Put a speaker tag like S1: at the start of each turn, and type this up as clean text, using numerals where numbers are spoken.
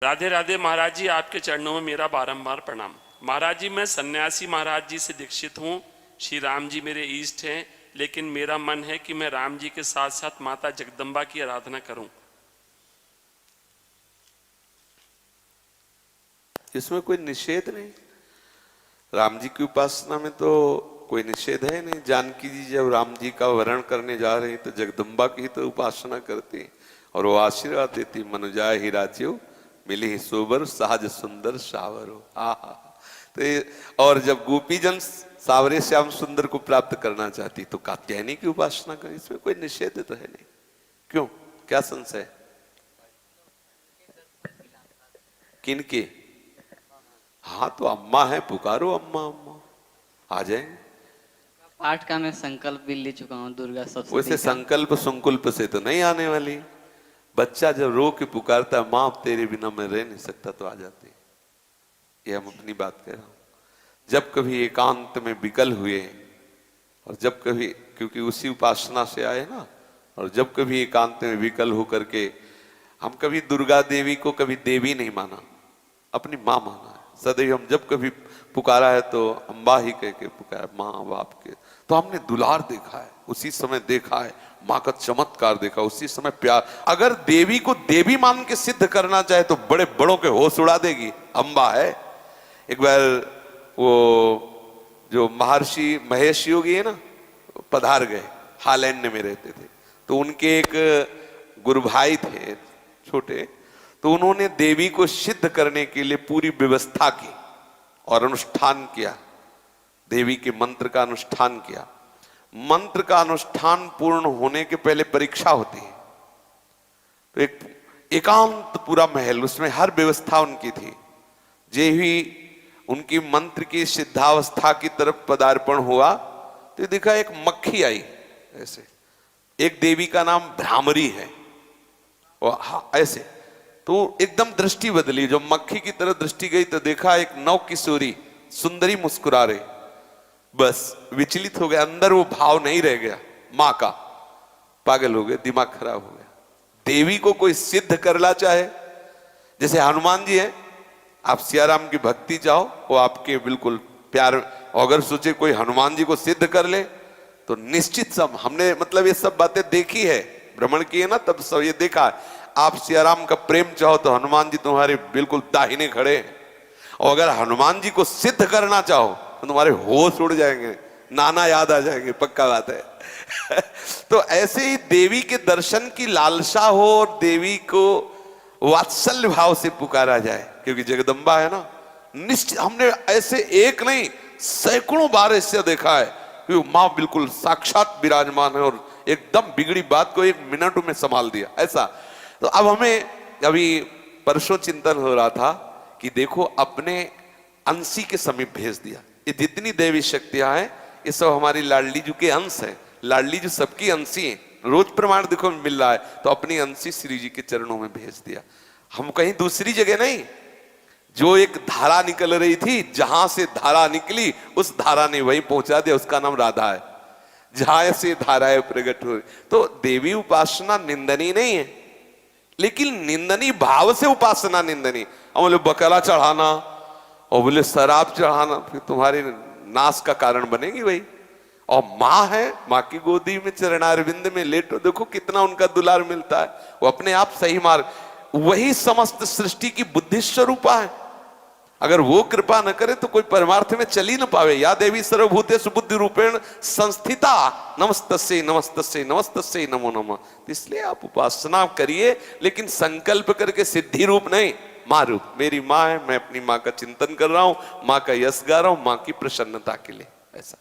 S1: राधे राधे महाराज जी, आपके चरणों में मेरा बारंबार प्रणाम। महाराज जी, मैं सन्यासी महाराज जी से दीक्षित हूँ। श्री राम जी मेरे इष्ट हैं, लेकिन मेरा मन है कि मैं राम जी के साथ साथ माता जगदम्बा की आराधना करूं।
S2: इसमें कोई निषेध नहीं। राम जी की उपासना में तो कोई निषेध है नहीं। जानकी जी जब राम जी का वरण करने जा रही तो जगदम्बा की तो उपासना करती और वो आशीर्वाद देती, मनुजाय ही राज्यो मिली ही सोबर सहज सुंदर सावरो। तो और जब गोपी जन सावरे श्याम सुंदर को प्राप्त करना चाहती तो कात्यायनी की उपासना करें। इसमें कोई निषेध तो है नहीं। क्यों, क्या संशय? किनके? हाँ तो अम्मा है, पुकारो अम्मा अम्मा, आ जाएंगे।
S3: पाठ का मैं संकल्प भी ले चुका हूँ दुर्गा सप्तशती।
S2: वैसे संकल्प संकुल्प से तो नहीं आने वाली। बच्चा जब रो के पुकारता है, माँ तेरे बिना मैं रह नहीं सकता, तो आ जाती है। ये हम अपनी बात कह रहा हूं। जब कभी एकांत में विकल हुए और जब कभी, क्योंकि उसी उपासना से आए ना, और जब कभी एकांत में विकल होकर के हम कभी दुर्गा देवी को कभी देवी नहीं माना, अपनी माँ माना है सदैव। हम जब कभी पुकारा है तो अम्बा ही कह के पुकारा, माँ बाप के। तो हमने दुलार देखा है, उसी समय देखा है, माँ का चमत्कार देखा, उसी समय प्यार। अगर देवी को देवी मान के सिद्ध करना चाहे तो बड़े बड़ों के होश उड़ा देगी, अम्बा है। एक बार वो जो महर्षि महेश योगी है ना, पधार गए, हालैंड में रहते थे। तो उनके एक गुरु भाई थे छोटे, तो उन्होंने देवी को सिद्ध करने के लिए पूरी व्यवस्था की और अनुष्ठान किया। देवी के मंत्र का अनुष्ठान किया। मंत्र का अनुष्ठान पूर्ण होने के पहले परीक्षा होती है। तो एक एकांत पूरा महल, उसमें हर व्यवस्था उनकी थी। जे ही उनकी मंत्र की सिद्धावस्था की तरफ पदार्पण हुआ तो देखा एक मक्खी आई ऐसे। एक देवी का नाम भ्रामरी है, वो ऐसे। तो एकदम दृष्टि बदली, जो मक्खी की तरफ दृष्टि गई तो देखा एक नव किशोरी सुंदरी मुस्कुरा रही। बस विचलित हो गया, अंदर वो भाव नहीं रह गया मां का। पागल हो गए, दिमाग खराब हो गया। देवी को कोई सिद्ध करना चाहे, जैसे हनुमान जी हैं, आप सियाराम की भक्ति चाहो, वो आपके बिल्कुल प्यार। अगर सोचे कोई हनुमान जी को सिद्ध कर ले तो निश्चित सब, हमने मतलब ये सब बातें देखी है, भ्रमण किए ना, तब सब ये देखा है। आप सियाराम का प्रेम चाहो तो हनुमान जी तुम्हारे बिल्कुल दाहिने खड़े हैं। और अगर हनुमान जी को सिद्ध करना चाहो तो तुम्हारे होश उड़ जाएंगे, नाना याद आ जाएंगे, पक्का बात है। तो ऐसे ही देवी के दर्शन की लालसा हो और देवी को वात्सल्य भाव से पुकारा जाए, क्योंकि जगदम्बा है ना। निश्चित हमने ऐसे एक नहीं सैकड़ों बार ऐसे देखा है कि माँ बिल्कुल साक्षात विराजमान है और एकदम बिगड़ी बात को एक मिनट में संभाल दिया, ऐसा। तो अब हमें अभी परसों चिंतन हो रहा था कि देखो अपने अंशी के समीप भेज दिया। ये जितनी देवी शक्तियां हैं ये सब हमारी लाडली जी के अंश है। लाडली जी सबकी अंशी है, रोज प्रमाण देखो मिल रहा है। तो अपनी अंशी श्री जी के चरणों में भेज दिया। हम कहीं दूसरी जगह नहीं, जो एक धारा निकल रही थी, जहां से धारा निकली उस धारा ने वही पहुंचा दिया। उसका नाम राधा है। जहां से धाराएं प्रकट हो, तो देवी उपासना निंदनीय नहीं है, लेकिन निंदनीय भाव से उपासना निंदनीय। और बोले बकरा चढ़ाना और बोले शराब चढ़ाना, फिर तुम्हारे नाश का कारण बनेगी वही। और माँ है, माँ की गोदी में चरणारविंद में लेटो, देखो कितना उनका दुलार मिलता है। वो अपने आप सही मार्ग, वही समस्त सृष्टि की बुद्धि स्वरूपा है। अगर वो कृपा न करे तो कोई परमार्थ में चल ही न पावे। या देवी सर्वभूतेषु बुद्धि रूपेण संस्थिता नमस्तस्यै नमस्तस्यै नमस्तस्यै नमो नमः। इसलिए आप उपासना करिए, लेकिन संकल्प करके सिद्धि रूप नहीं, माँ रूप। मेरी माँ है, मैं अपनी माँ का चिंतन कर रहा हूं, माँ का यश गा रहा हूं, माँ की प्रसन्नता के लिए, ऐसा।